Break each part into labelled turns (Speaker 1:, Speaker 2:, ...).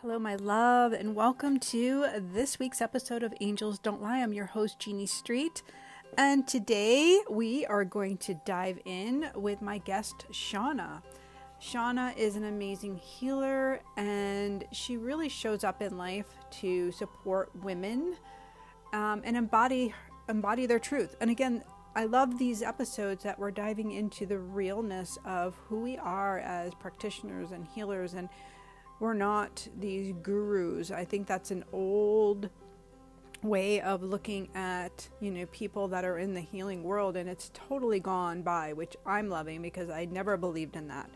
Speaker 1: Hello, my love, and welcome to this week's episode of Angels Don't Lie. I'm your host, Jeannie Street, and today we are going to dive in with my guest, Shauna. Shauna is an amazing healer, and she really shows up in life to support women and embody their truth. And again, I love these episodes that we're diving into the realness of who we are as practitioners and healers, and we're not these gurus. I think that's an old way of looking at, people that are in the healing world, and it's totally gone by, which I'm loving because I never believed in that.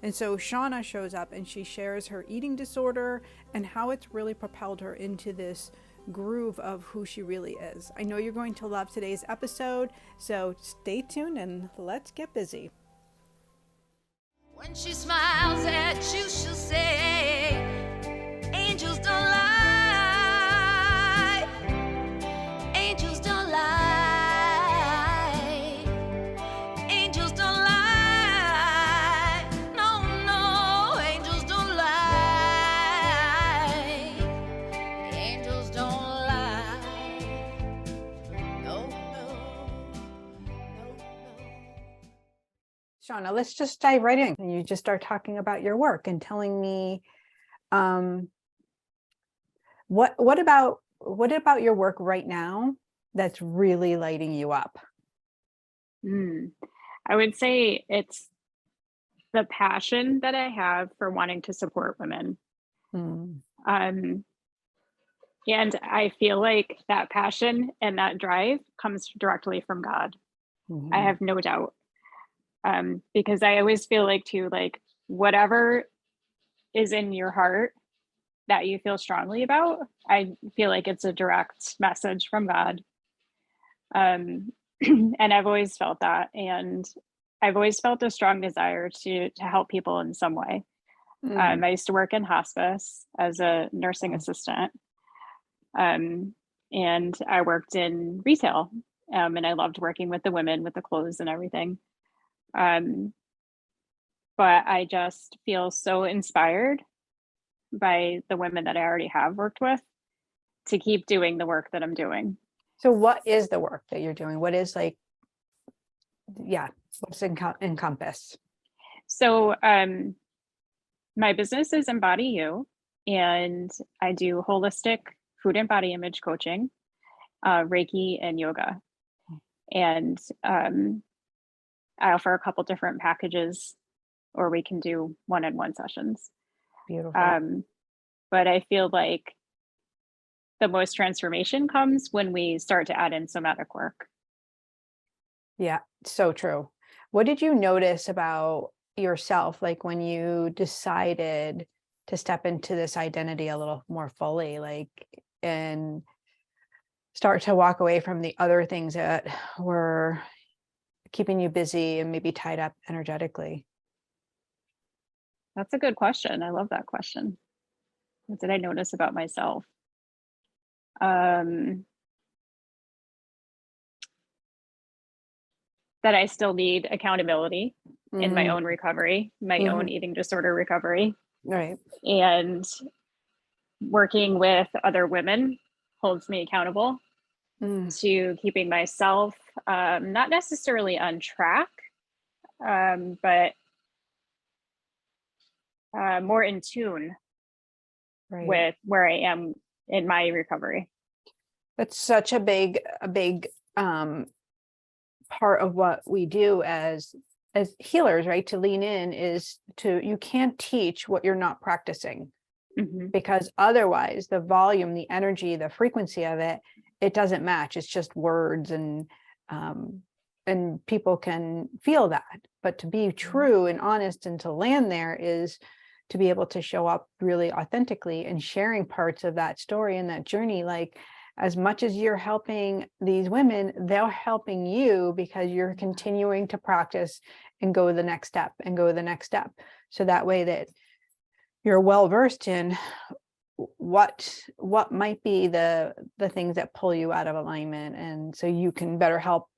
Speaker 1: And so Shauna shows up and she shares her eating disorder and how it's really propelled her into this groove of who she really is. I know you're going to love today's episode, so stay tuned and let's get busy.
Speaker 2: When she smiles at you, she'll say, angels don't lie. Angels don't lie. Angels don't lie. No, no, angels don't lie. Angels don't lie. No, no, no, no.
Speaker 1: Shauna, let's just dive right in. And you just start talking about your work and telling me, what about your work right now that's really lighting you up?
Speaker 3: I would say it's the passion that I have for wanting to support women. And I feel like that passion and that drive comes directly from God. I have no doubt. Because I always feel like whatever is in your heart that you feel strongly about, I feel like it's a direct message from God. And I've always felt that, and I've always felt a strong desire to help people in some way. I used to work in hospice as a nursing assistant, and I worked in retail, and I loved working with the women with the clothes and everything. But I just feel so inspired by the women that I already have worked with to keep doing the work that I'm doing.
Speaker 1: So what is the work that you're doing? What is what's encompassed?
Speaker 3: So my business is Embody You, and I do holistic food and body image coaching, Reiki, and yoga. And I offer a couple different packages, or we can do one-on-one sessions.
Speaker 1: Beautiful.
Speaker 3: But I feel like the most transformation comes when we start to add in somatic work.
Speaker 1: Yeah, so true. What did you notice about yourself, like when you decided to step into this identity a little more fully, and start to walk away from the other things that were keeping you busy and maybe tied up energetically?
Speaker 3: That's a good question. I love that question. What did I notice about myself? That I still need accountability in my own recovery, my own eating disorder recovery.
Speaker 1: Right.
Speaker 3: And working with other women holds me accountable to keeping myself not necessarily on track, but more in tune with where I am in my recovery.
Speaker 1: That's such a big part of what we do as healers, right? To lean in is you can't teach what you're not practicing, because otherwise the volume, the energy, the frequency of it doesn't match. It's just words, and people can feel that. But to be true and honest and to land there is to be able to show up really authentically and sharing parts of that story and that journey. Like, as much as you're helping these women, they're helping you because you're continuing to practice and go the next step and go the next step. So that way that you're well versed in what might be the things that pull you out of alignment, and so you can better help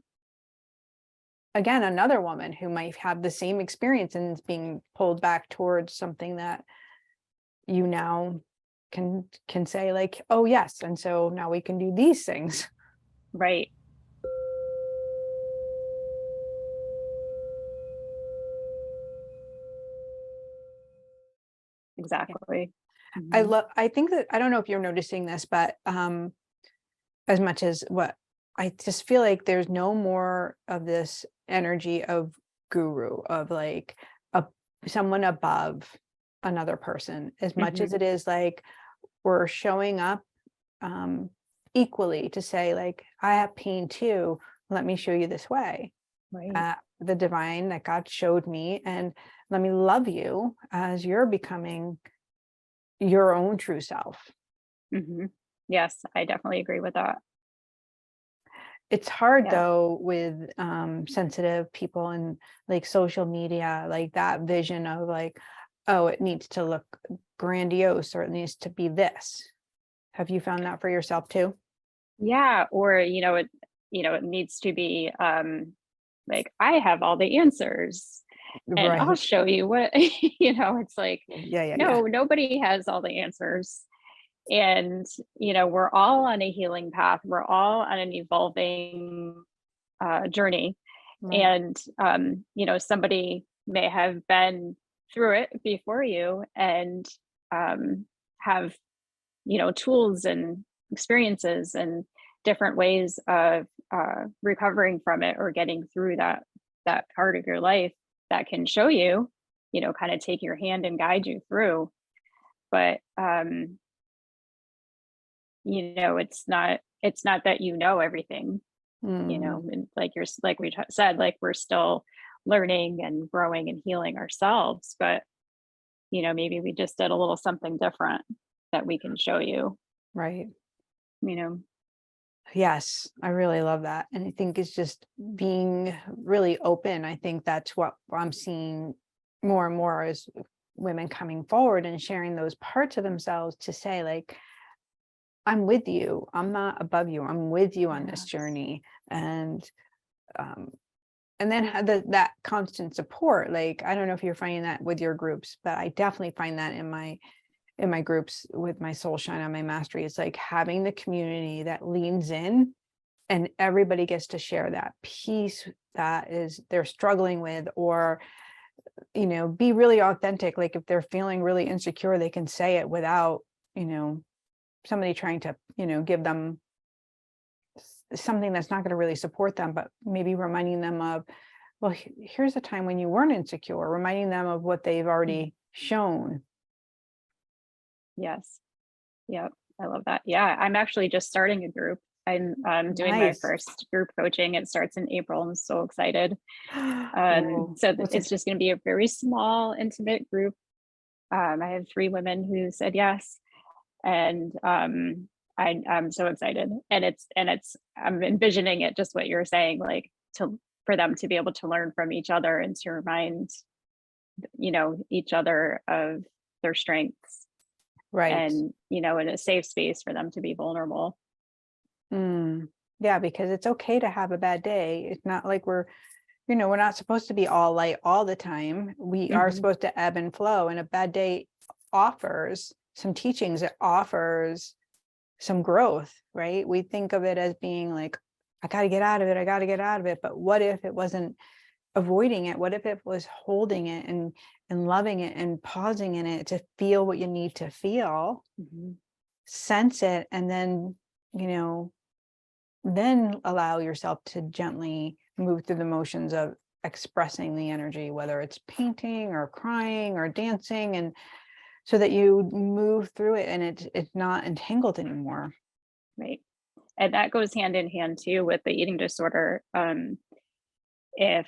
Speaker 1: again another woman who might have the same experience and is being pulled back towards something that you now can say like, oh yes, and so now we can do these things.
Speaker 3: Right. Exactly.
Speaker 1: I think that, I don't know if you're noticing this, but as much as what I just feel like there's no more of this energy of guru, of like someone above another person, as much as it is like we're showing up equally to say like, I have pain too, let me show you this way.
Speaker 3: Right.
Speaker 1: The divine that God showed me, and let me love you as you're becoming your own true self.
Speaker 3: Yes, I definitely agree with that.
Speaker 1: It's hard
Speaker 3: Yeah.
Speaker 1: though with sensitive people and like social media, like that vision of like, oh, it needs to look grandiose, or it needs to be this. Have you found that for yourself too?
Speaker 3: Yeah. Or, it needs to be like, I have all the answers and I'll
Speaker 1: Right.
Speaker 3: show you what, it's like,
Speaker 1: Yeah.
Speaker 3: no, nobody has all the answers. And, we're all on a healing path. We're all on an evolving journey.
Speaker 1: Right.
Speaker 3: And, somebody may have been through it before you and have, tools and experiences and different ways of recovering from it or getting through that part of your life that can show you, kind of take your hand and guide you through. But it's not that everything, and like we said, like we're still learning and growing and healing ourselves, but maybe we just did a little something different that we can show you.
Speaker 1: Right.
Speaker 3: you know
Speaker 1: Yes, I really love that. And I think it's just being really open. I think that's what I'm seeing more and more, is women coming forward and sharing those parts of themselves to say like, I'm with you. I'm not above you. I'm with you on this
Speaker 3: Yes.
Speaker 1: journey. Um, and then have that constant support. Like, I don't know if you're finding that with your groups, but I definitely find that in my groups with my soul shine on my mastery. It's like having the community that leans in, and everybody gets to share that piece that is they're struggling with, or be really authentic. Like if they're feeling really insecure, they can say it without somebody trying to give them something that's not going to really support them, but maybe reminding them of, well, here's a time when you weren't insecure, reminding them of what they've already shown.
Speaker 3: Yes. Yep. I love that. Yeah. I'm actually just starting a group. I'm doing my
Speaker 1: Nice.
Speaker 3: first group coaching. It starts in April. I'm so excited.
Speaker 1: Whoa.
Speaker 3: So
Speaker 1: What's
Speaker 3: it's
Speaker 1: it?
Speaker 3: just going to be a very small, intimate group. I have 3 women who said yes. And I'm so excited. And I'm envisioning it just what you're saying, like for them to be able to learn from each other and to remind, each other of their strengths,
Speaker 1: Right.
Speaker 3: and, in a safe space for them to be vulnerable.
Speaker 1: Yeah, because it's okay to have a bad day. It's not like we're not supposed to be all light all the time. We are supposed to ebb and flow, and a bad day offers some teachings. It offers some growth, right? We think of it as being like, I got to get out of it. I got to get out of it. But what if it wasn't avoiding it? What if it was holding it and loving it and pausing in it to feel what you need to feel, sense it, and then, then allow yourself to gently move through the motions of expressing the energy, whether it's painting or crying or dancing, and so that you move through it and it's not entangled anymore.
Speaker 3: Right. And that goes hand in hand too with the eating disorder. If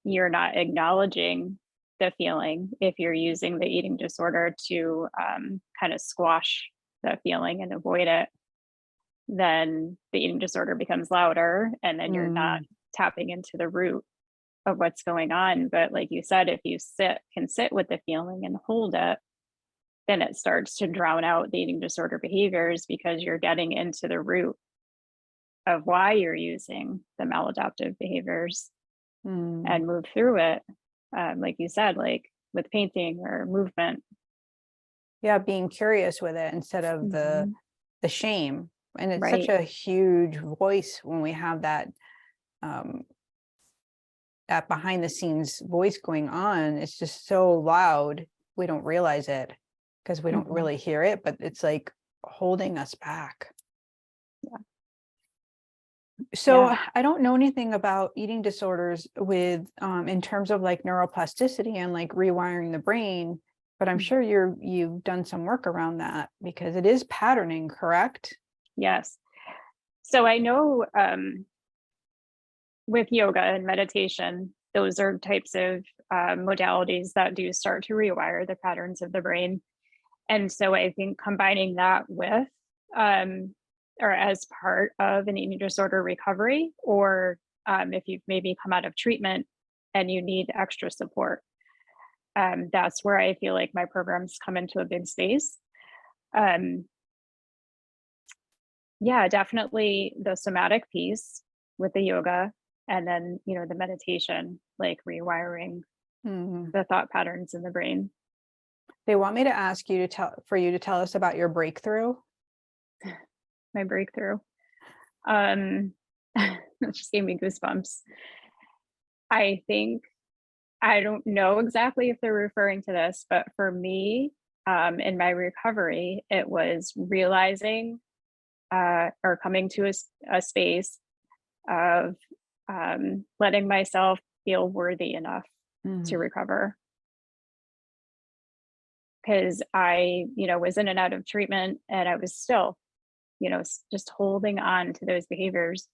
Speaker 3: you're not acknowledging the feeling, if you're using the eating disorder to kind of squash the feeling and avoid it, then the eating disorder becomes louder, and then you're not tapping into the root of what's going on. But like you said, if you can sit with the feeling and hold it, then it starts to drown out the eating disorder behaviors, because you're getting into the root of why you're using the maladaptive behaviors and move through it. Like you said, like with painting or movement,
Speaker 1: Yeah, being curious with it instead of the shame. And it's such a huge voice when we have that that behind the scenes voice going on. It's just so loud, we don't realize it because we don't really hear it, but it's like holding us back. So I don't know anything about eating disorders with in terms of like neuroplasticity and like rewiring the brain, but I'm sure you've done some work around that because it is patterning, correct?
Speaker 3: Yes. So I know with yoga and meditation, those are types of modalities that do start to rewire the patterns of the brain. And so I think combining that with or as part of an eating disorder recovery, or if you've maybe come out of treatment and you need extra support, that's where I feel like my programs come into a big space. Yeah, definitely the somatic piece with the yoga, and then, you know, the meditation, like rewiring the thought patterns in the brain.
Speaker 1: They want me to ask you to tell us about your breakthrough.
Speaker 3: My breakthrough. It just gave me goosebumps. I think, I don't know exactly if they're referring to this, but for me, in my recovery, it was realizing or coming to a space of letting myself feel worthy enough to recover. Because I, you know, was in and out of treatment and I was still, you know, just holding on to those behaviors.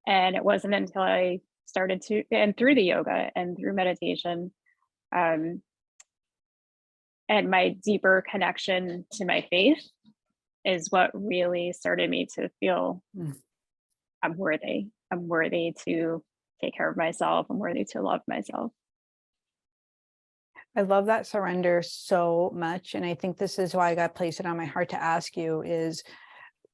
Speaker 3: And it wasn't until I started to, and through the yoga and through meditation, and my deeper connection to my faith is what really started me to feel I'm worthy. I'm worthy to take care of myself. I'm worthy to love myself.
Speaker 1: I love that surrender so much. And I think this is why God placed it on my heart to ask you is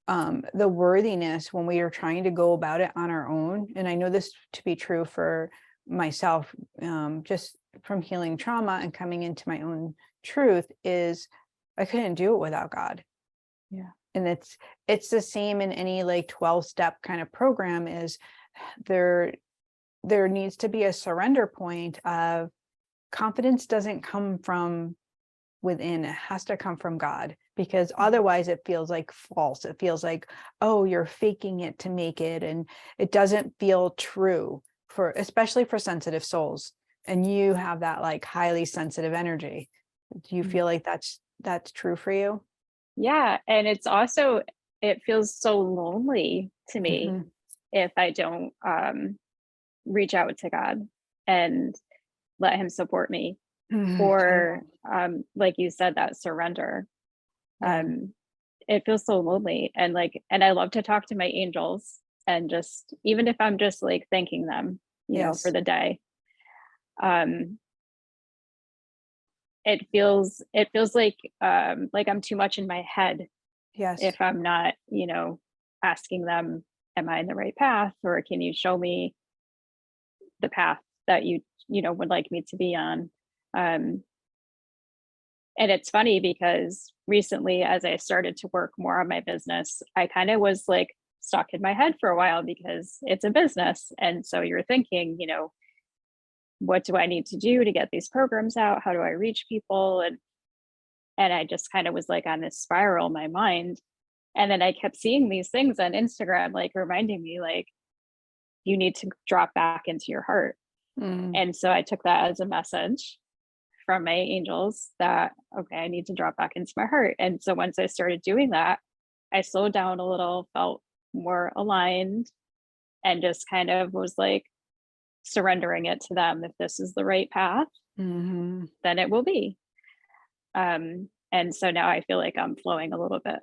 Speaker 1: the worthiness when we are trying to go about it on our own. And I know this to be true for myself, just from healing trauma and coming into my own truth, is I couldn't do it without God.
Speaker 3: Yeah.
Speaker 1: And it's the same in any like 12-step kind of program. Is there needs to be a surrender point of confidence doesn't come from within, it has to come from God, because otherwise it feels like false. It feels like, oh, you're faking it to make it, and it doesn't feel true especially for sensitive souls. And you have that like highly sensitive energy. Do you feel like that's true for you?
Speaker 3: Yeah. And it's also, it feels so lonely to me if I don't reach out to God and let him support me, or like you said, that surrender. It feels so lonely, and I love to talk to my angels, and just even if I'm just like thanking them, you know, for the day. It feels like I'm too much in my head.
Speaker 1: Yes.
Speaker 3: If I'm not, you know, asking them, am I in the right path, or can you show me the path that you know would like me to be on? And it's funny because recently, as I started to work more on my business, I kind of was like stuck in my head for a while because it's a business. And so you're thinking, you know, what do I need to do to get these programs out? How do I reach people? And I just kind of was like on this spiral in my mind. And then I kept seeing these things on Instagram, like reminding me, like, you need to drop back into your heart. And so I took that as a message from my angels that, okay, I need to drop back into my heart. And so once I started doing that, I slowed down a little, felt more aligned, and just kind of was like surrendering it to them. If this is the right path, then it will be. And so now I feel like I'm flowing a little bit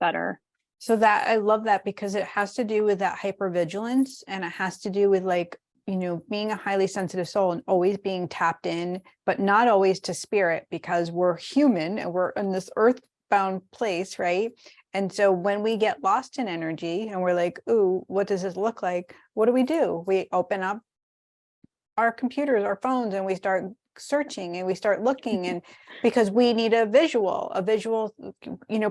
Speaker 3: better.
Speaker 1: So that I love that, because it has to do with that hypervigilance, and it has to do with like, you know, being a highly sensitive soul and always being tapped in, but not always to spirit, because we're human and we're in this earthbound place, right? And so when we get lost in energy and we're like, ooh, what does this look like? What do? We open up our computers, our phones, and we start searching and we start looking, and because we need a visual,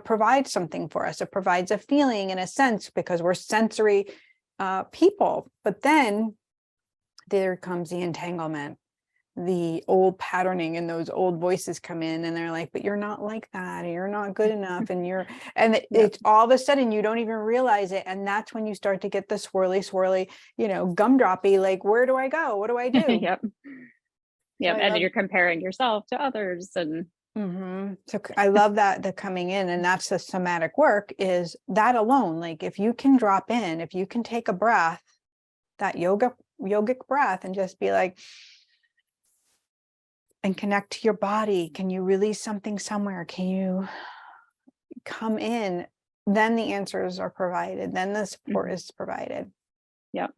Speaker 1: provides something for us. It provides a feeling and a sense because we're sensory people. But then there comes the entanglement, the old patterning, and those old voices come in and they're like, but you're not like that, and you're not good enough, and it's all of a sudden you don't even realize it. And that's when you start to get the swirly, gumdroppy, like, where do I go? What do I do?
Speaker 3: Yep.
Speaker 1: So
Speaker 3: And you're comparing yourself to others. And
Speaker 1: so I love that, the coming in, and that's the somatic work, is that alone. Like, if you can drop in, if you can take a breath, that yogic breath, and just be like, and connect to your body. Can you release something somewhere? Can you come in? Then the answers are provided. Then the support is provided.
Speaker 3: Yep.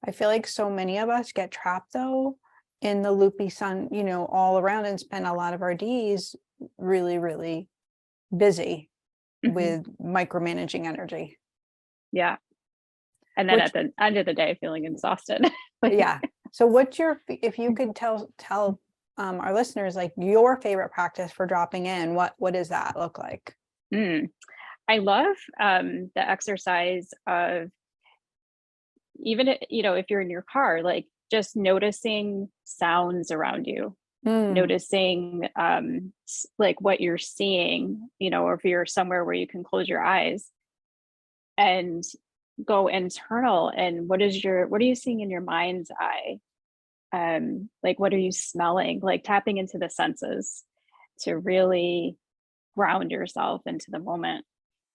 Speaker 1: I feel like so many of us get trapped though in the loopy sun, all around, and spend a lot of our days really, really busy with micromanaging energy.
Speaker 3: Yeah. And then at the end of the day, feeling exhausted.
Speaker 1: Yeah. So if you could tell our listeners, like, your favorite practice for dropping in, what does that look like?
Speaker 3: I love the exercise of, even if you're in your car, like, just noticing sounds around you, noticing like what you're seeing, or if you're somewhere where you can close your eyes and go internal, and what are you seeing in your mind's eye? Like, what are you smelling? Like, tapping into the senses to really ground yourself into the moment.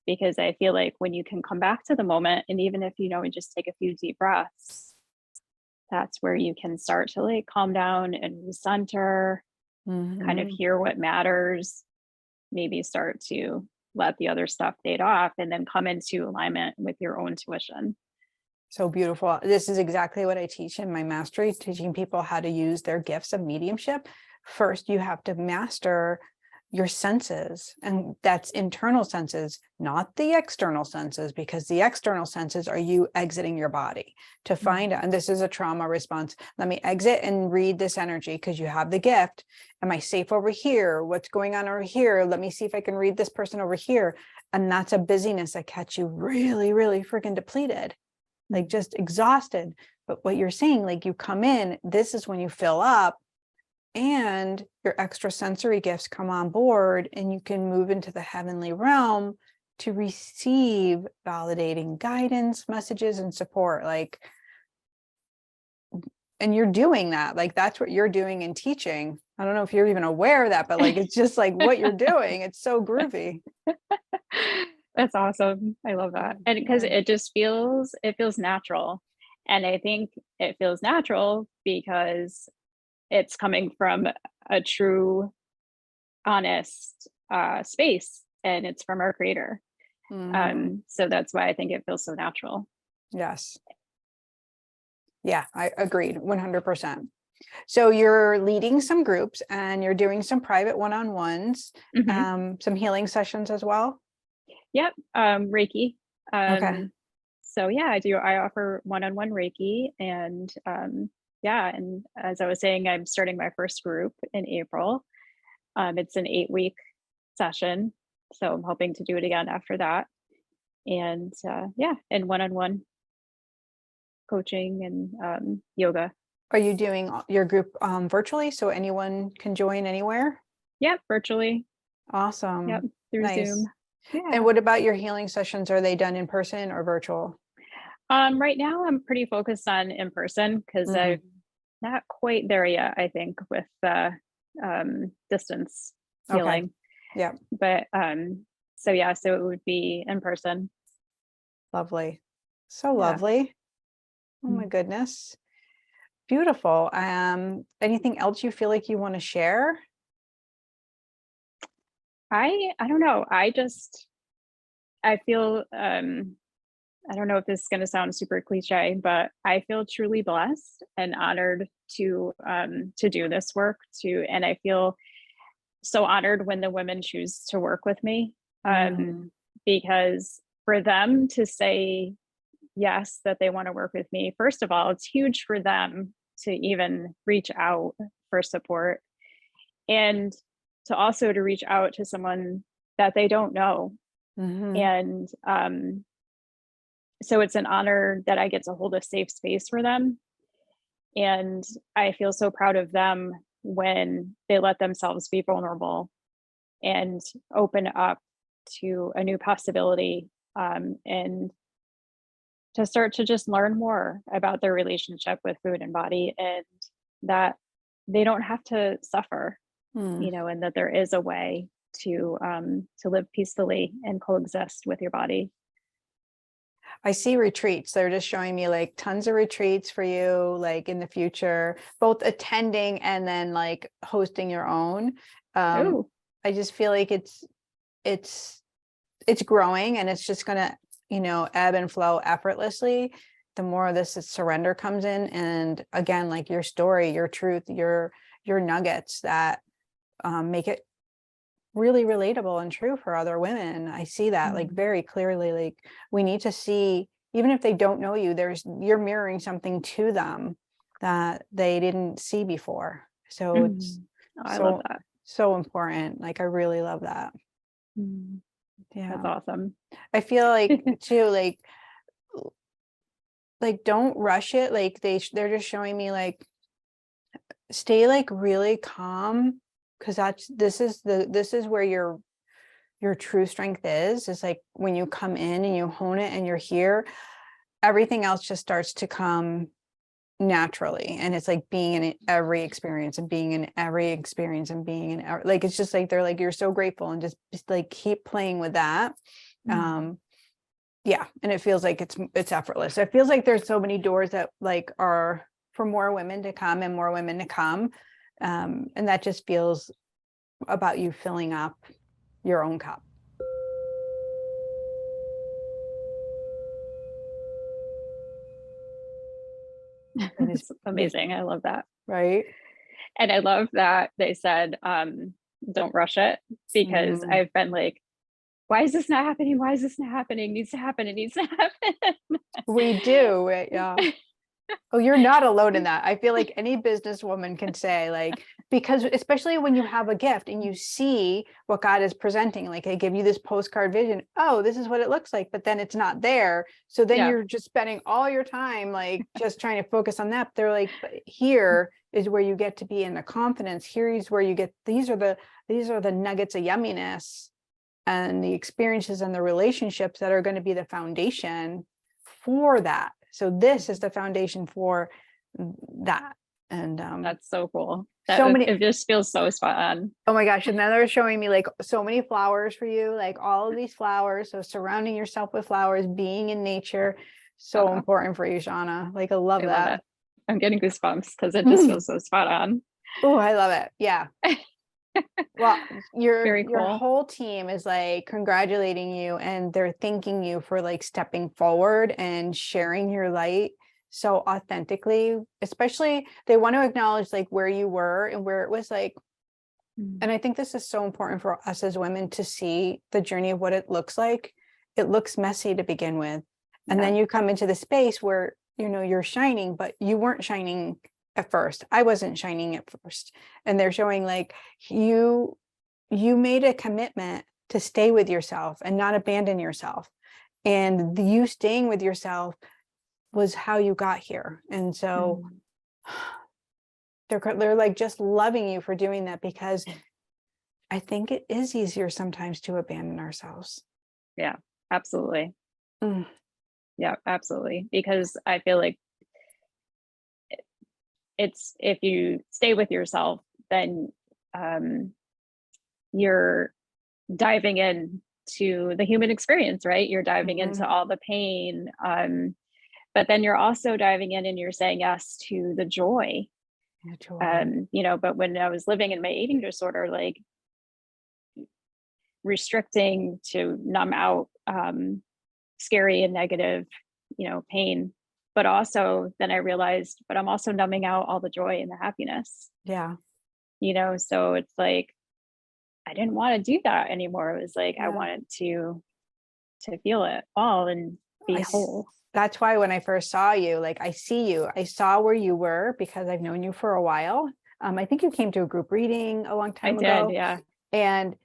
Speaker 3: Because I feel like when you can come back to the moment, and even if you just take a few deep breaths, that's where you can start to, like, calm down and recenter, kind of hear what matters, maybe start to let the other stuff fade off, and then come into alignment with your own intuition.
Speaker 1: So beautiful. This is exactly what I teach in my mastery, teaching people how to use their gifts of mediumship. First, you have to master your senses, and that's internal senses, not the external senses, because the external senses are you exiting your body to find out, and this is a trauma response. Let me exit and read this energy, because you have the gift. Am I safe over here? What's going on over here? Let me see if I can read this person over here. And that's a busyness that catch you really, really freaking depleted, like just exhausted. But what you're saying, like, you come in, this is when you fill up, and your extrasensory gifts come on board, and you can move into the heavenly realm to receive validating guidance, messages, and support. Like, and you're doing that. Like, that's what you're doing in teaching. I don't know if you're even aware of that, but like, it's just like what you're doing. It's so groovy.
Speaker 3: That's awesome. I love that. And because it feels natural. And I think it feels natural because it's coming from a true, honest space, and it's from our creator. So that's why I think it feels so natural. Yes.
Speaker 1: Yeah, I agreed 100%. So you're leading some groups, and you're doing some private one-on-ones, some healing sessions as well.
Speaker 3: Yep. Reiki.
Speaker 1: Okay.
Speaker 3: So yeah, I offer one-on-one Reiki, and and as I was saying, I'm starting my first group in April. It's an 8-week session, so I'm hoping to do it again after that. And and one-on-one coaching and yoga.
Speaker 1: Are you doing your group virtually, so anyone can join anywhere?
Speaker 3: Yep, virtually.
Speaker 1: Awesome.
Speaker 3: Yep, through Zoom.
Speaker 1: Yeah. And what about your healing sessions? Are they done in person or virtual?
Speaker 3: Right now I'm pretty focused on in person, because I'm not quite there yet, I think, with distance healing.
Speaker 1: Yeah.
Speaker 3: But so it would be in person.
Speaker 1: Lovely. So lovely. Oh my goodness. Beautiful. Anything else you feel like you want to share?
Speaker 3: I don't know. I feel I don't know if this is going to sound super cliche, but I feel truly blessed and honored to do this work and I feel so honored when the women choose to work with me, because for them to say yes, that they want to work with me, first of all, it's huge for them to even reach out for support, and to also to reach out to someone that they don't know. And so it's an honor that I get to hold a safe space for them. And I feel so proud of them when they let themselves be vulnerable and open up to a new possibility, and to start to just learn more about their relationship with food and body, and that they don't have to suffer, you know, and that there is a way to live peacefully and coexist with your body.
Speaker 1: I see retreats. They're just showing me like tons of retreats for you, like in the future, both attending and then like hosting your own.
Speaker 3: Ooh.
Speaker 1: I just feel like it's growing, and it's just gonna, you know, ebb and flow effortlessly. The more of this surrender comes in, and again, like your story, your truth, your nuggets that make it really relatable and true for other women. I see that like very clearly. Like we need to see, even if they don't know you, you're mirroring something to them that they didn't see before. So it's
Speaker 3: I love that.
Speaker 1: So important. Like I really love that. Yeah,
Speaker 3: that's awesome.
Speaker 1: I feel like too, like don't rush it. Like they're just showing me like stay like really calm, because this is where your true strength is like when you come in and you hone it and you're here, everything else just starts to come naturally. And it's like being in every experience and being in every experience and being in like, it's just like, they're like, you're so grateful, and just like keep playing with that. Yeah. And it feels like it's effortless. It feels like there's so many doors that like are for more women to come and more women to come. And that just feels about you filling up your own cup.
Speaker 3: It's amazing. I love that.
Speaker 1: Right.
Speaker 3: And I love that they said, don't rush it, because I've been like, why is this not happening? Why is this not happening? It needs to happen. It needs to happen.
Speaker 1: We do. Yeah. Oh, you're not alone in that. I feel like any businesswoman can say, like, because especially when you have a gift and you see what God is presenting, like they give you this postcard vision. Oh, this is what it looks like, but then it's not there. So then you're just spending all your time, like just trying to focus on that. But they're like, but here is where you get to be in the confidence. Here is where you get, these are the nuggets of yumminess and the experiences and the relationships that are going to be the foundation for that. So this is the foundation for that. And
Speaker 3: that's so cool. It just feels so spot on.
Speaker 1: Oh my gosh. And then they're showing me like so many flowers for you, like all of these flowers. So surrounding yourself with flowers, being in nature, so important for you, Shauna. Like I love that.
Speaker 3: I'm getting goosebumps because it just feels so spot on.
Speaker 1: Oh, I love it. Yeah. Well, your whole team is like congratulating you, and they're thanking you for like stepping forward and sharing your light so authentically. Especially they want to acknowledge like where you were and where it was like, and I think this is so important for us as women to see the journey of what it looks like. It looks messy to begin with. And then you come into the space where, you know, you're shining, but you weren't shining at first. I wasn't shining at first. And they're showing like you made a commitment to stay with yourself and not abandon yourself. And you staying with yourself was how you got here. And so they're like just loving you for doing that, because I think it is easier sometimes to abandon ourselves.
Speaker 3: Yeah, absolutely. Yeah, absolutely. Because I feel like it's, if you stay with yourself, then you're diving into the human experience, right? You're diving into all the pain, but then you're also diving in and you're saying yes to the joy. You know, but when I was living in my eating disorder, like restricting to numb out scary and negative, you know, pain. But also then I realized, but I'm also numbing out all the joy and the happiness.
Speaker 1: Yeah.
Speaker 3: You know, so it's like, I didn't want to do that anymore. It was like, I wanted to feel it all and be whole.
Speaker 1: That's why when I first saw you, like I saw where you were, because I've known you for a while. I think you came to a group reading a long
Speaker 3: I
Speaker 1: time
Speaker 3: did,
Speaker 1: ago.
Speaker 3: yeah.
Speaker 1: And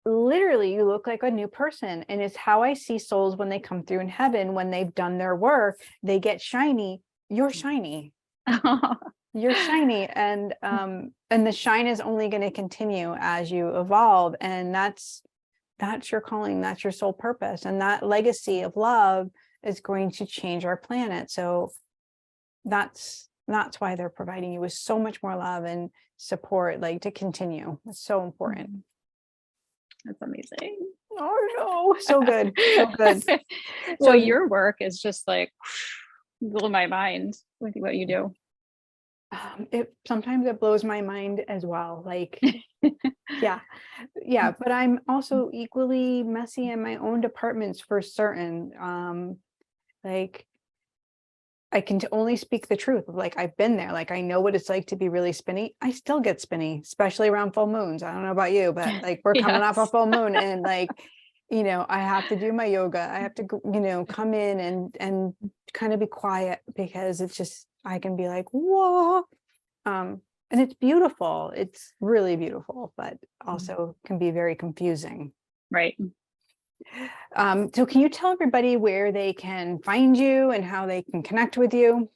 Speaker 1: literally you look like a new person. And it's how I see souls when they come through in heaven, when they've done their work, they get shiny. You're shiny. You're shiny. And the shine is only going to continue as you evolve. And that's your calling. That's your soul purpose. And that legacy of love is going to change our planet. So that's why they're providing you with so much more love and support, like, to continue. It's so important.
Speaker 3: That's amazing.
Speaker 1: Oh no, so good. So good.
Speaker 3: So
Speaker 1: Well,
Speaker 3: your work is just like blew my mind with what you do.
Speaker 1: Sometimes it blows my mind as well. Like, yeah, but I'm also equally messy in my own departments for certain. Like, I can only speak the truth. Like, I've been there. Like, I know what it's like to be really spinny. I still get spinny, especially around full moons. I don't know about you, but like, we're coming off a full moon, and like, I have to do my yoga. I have to, come in and kind of be quiet, because it's just, I can be like, whoa. And it's beautiful. It's really beautiful, but also can be very confusing.
Speaker 3: Right.
Speaker 1: So can you tell everybody where they can find you and how they can connect with you?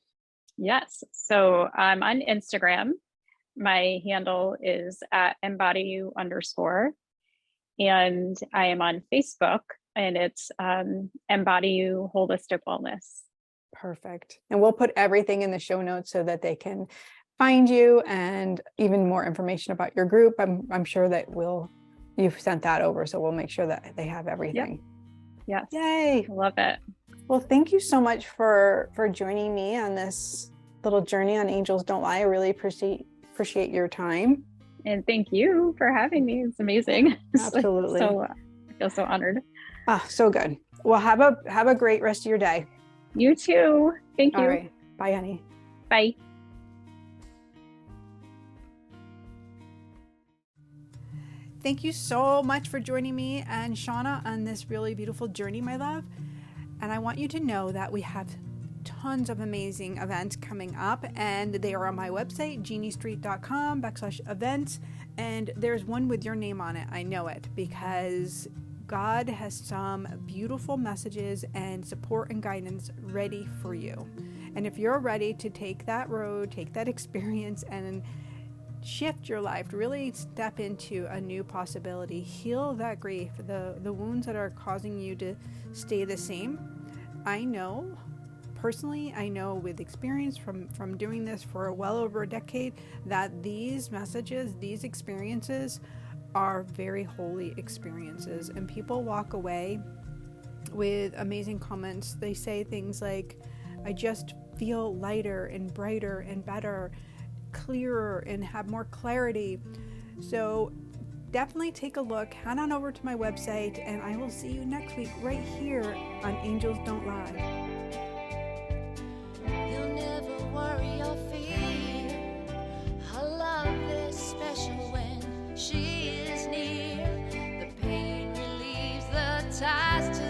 Speaker 3: Yes. So I'm on Instagram. My handle is at embodyu_. And I am on Facebook, and it's Embodyu Holistic Wellness. Perfect.
Speaker 1: And we'll put everything in the show notes so that they can find you, and even more information about your group. I'm sure that you've sent that over, so we'll make sure that they have everything.
Speaker 3: Yep. Yes.
Speaker 1: Yay.
Speaker 3: I love it.
Speaker 1: Well, thank you so much for joining me on this little journey on Angels Don't Lie. I really appreciate your time.
Speaker 3: And thank you for having me. It's amazing.
Speaker 1: Absolutely.
Speaker 3: So I feel so honored.
Speaker 1: So good. Well, have a great rest of your day.
Speaker 3: You too. Thank you.
Speaker 1: All right. Bye, honey.
Speaker 3: Bye.
Speaker 1: Thank you so much for joining me and Shauna on this really beautiful journey, my love. And I want you to know that we have tons of amazing events coming up, and they are on my website, jeanniestreet.com/events. And there's one with your name on it. I know it, because God has some beautiful messages and support and guidance ready for you. And if you're ready to take that road, take that experience, and shift your life, to really step into a new possibility, heal that grief, the wounds that are causing you to stay the same. I know with experience from doing this for well over a decade, that these messages, these experiences are very holy experiences, and people walk away with amazing comments. They say things like, I just feel lighter and brighter and better, clearer, and have more clarity. So definitely take a look, head on over to my website, and I will see you next week right here on Angels Don't Lie.
Speaker 2: You'll never worry or fear. Her love is special when she is near. The pain relieves the ties to